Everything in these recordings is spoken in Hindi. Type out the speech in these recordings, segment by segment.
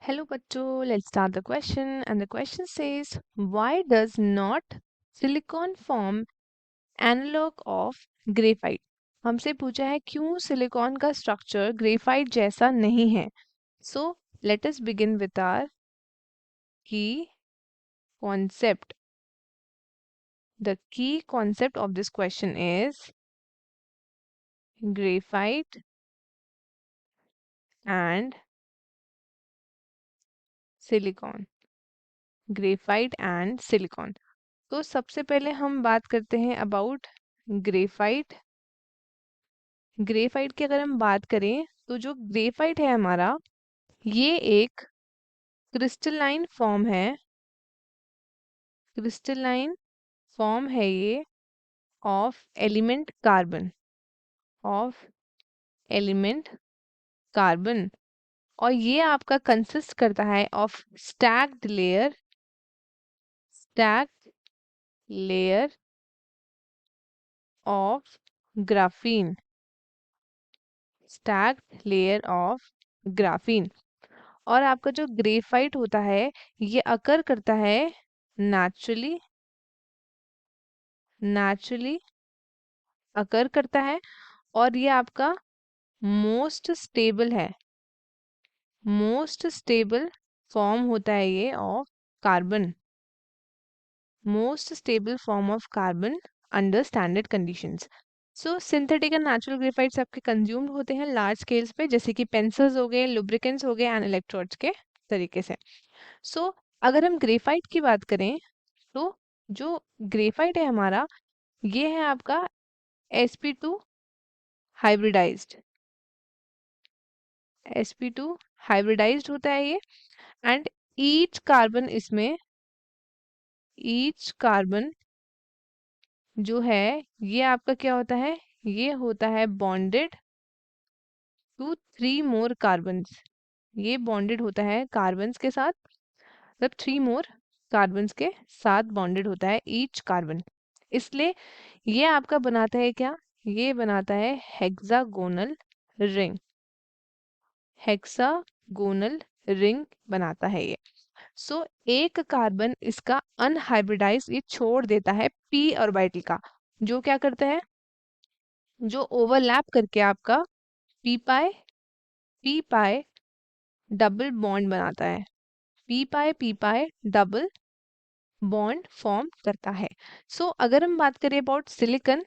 Hello, bachcho. Let's start the question. And the question says, why does not silicon form analog of graphite? हमसे पूछा है क्यों सिलिकॉन का स्ट्रक्चर ग्रेफाइट जैसा नहीं है. So let us begin with our key concept. The key concept of this question is graphite and silicon. Graphite and silicon. तो सबसे पहले हम बात करते हैं अबाउट ग्रेफाइट. ग्रेफाइट की अगर हम बात करें तो जो ग्रेफाइट है हमारा, ये एक क्रिस्टलाइन फॉर्म है. क्रिस्टलाइन फॉर्म है ये of element carbon. Of element carbon. और ये आपका कंसिस्ट करता है of stacked layer. Stacked layer of graphene. Stacked layer of graphene. और आपका जो ग्रेफाइट होता है ये अकर करता है नेचुरली. नेचुरली अकर करता है. और ये आपका मोस्ट स्टेबल है. मोस्ट स्टेबल फॉर्म होता है ये of carbon. Most stable form of carbon under standard conditions. So synthetic and natural graphites आपके कंज्यूम्ड होते हैं लार्ज स्केल्स पे, जैसे कि पेंसिल्स हो गए, लुब्रिकेंट्स हो गए एंड इलेक्ट्रोड्स के तरीके से. सो अगर हम ग्रेफाइट की बात करें तो जो ग्रेफाइट है हमारा, ये है आपका sp2 हाइब्रिडाइज्ड. sp2 हाइब्रिडाइज्ड होता है ये. एंड ईच कार्बन इसमें, ईच कार्बन जो है ये आपका क्या होता है, ये होता है बॉन्डेड टू 3 मोर कार्बन्स. ये बॉन्डेड होता है कार्बन्स के साथ, मतलब 3 मोर कार्बन्स के साथ बॉन्डेड होता है ईच कार्बन. इसलिए ये आपका बनाता है क्या, ये बनाता है हेक्सागोनल रिंग. हेक्सागोनल रिंग बनाता है ये. सो एक कार्बन इसका अनहाइब्रिडाइज ये छोड़ देता है p ऑर्बिटल का, जो क्या करता है, जो ओवरलैप करके आपका पी पाई डबल बॉन्ड बनाता है. पी पाई डबल बॉन्ड फॉर्म करता है. सो अगर हम बात करें अबाउट सिलिकन,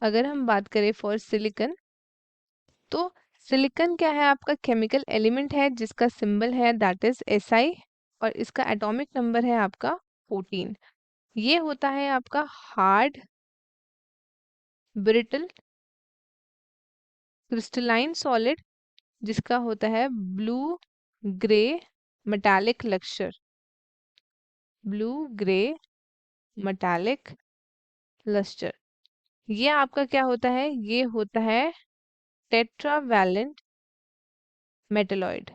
अगर हम बात करें फॉर सिलिकन, तो सिलिकन क्या है, आपका केमिकल एलिमेंट है जिसका सिंबल है दैट इज Si. और इसका एटॉमिक नंबर है आपका 14. ये होता है आपका हार्ड, ब्रिटल, क्रिस्टलाइन सॉलिड जिसका होता है blue grey metallic lustre. Blue grey metallic lustre. ये आपका क्या होता है, ये होता है tetravalent metalloid.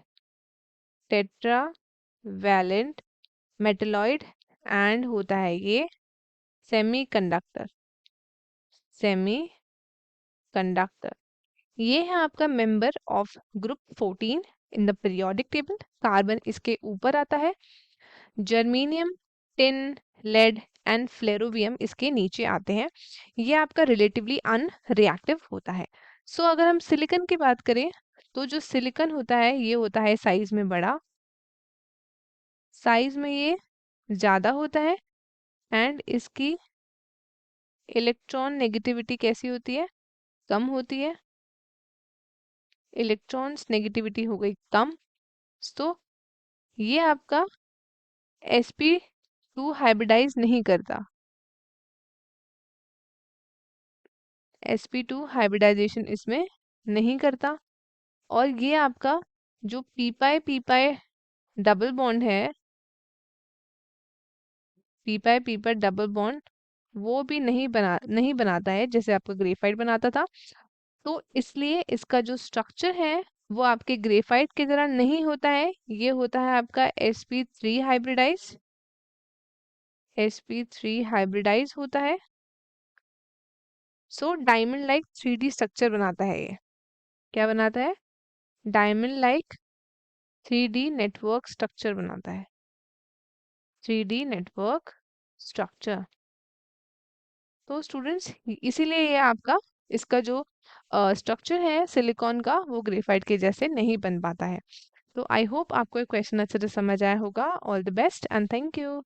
Tetravalent metalloid. And होता है ये सेमीकंडक्टर. सेमीकंडक्टर. ये है आपका member of group 14 in the periodic table. Carbon इसके ऊपर आता है. Germanium, tin, lead and flerovium इसके नीचे आते हैं. ये आपका रिलेटिवली अनरिएक्टिव होता है. सो अगर हम सिलिकॉन की बात करें तो जो सिलिकॉन होता है ये होता है साइज में बड़ा. साइज में ये ज्यादा होता है. एंड इसकी इलेक्ट्रॉन नेगेटिविटी कैसी होती है, कम होती है. इलेक्ट्रॉन्स नेगेटिविटी हो गई कम. तो ये आपका sp2 हाइब्रिडाइज नहीं करता. sp2 हाइब्रिडाइजेशन इसमें नहीं करता. और ये आपका जो पी पाई डबल बॉन्ड है, पी पाई डबल बॉन्ड वो भी नहीं बनाता है जैसे आपका ग्रेफाइट बनाता था. तो इसलिए इसका जो स्ट्रक्चर है वो आपके ग्रेफाइट की तरह नहीं होता है. ये होता है आपका sp3 हाइब्रिडाइज. sp3 हाइब्रिडाइज होता है. So diamond like 3D structure बनाता है ये. क्या बनाता है, diamond like 3D network structure बनाता है। 3D network structure. तो स्टूडेंट्स इसीलिए ये आपका इसका जो स्ट्रक्चर है सिलिकॉन का वो ग्रेफाइट के जैसे नहीं बन पाता है। तो आई होप आपको ये क्वेश्चन अच्छे से समझ आया होगा। All the best and thank you.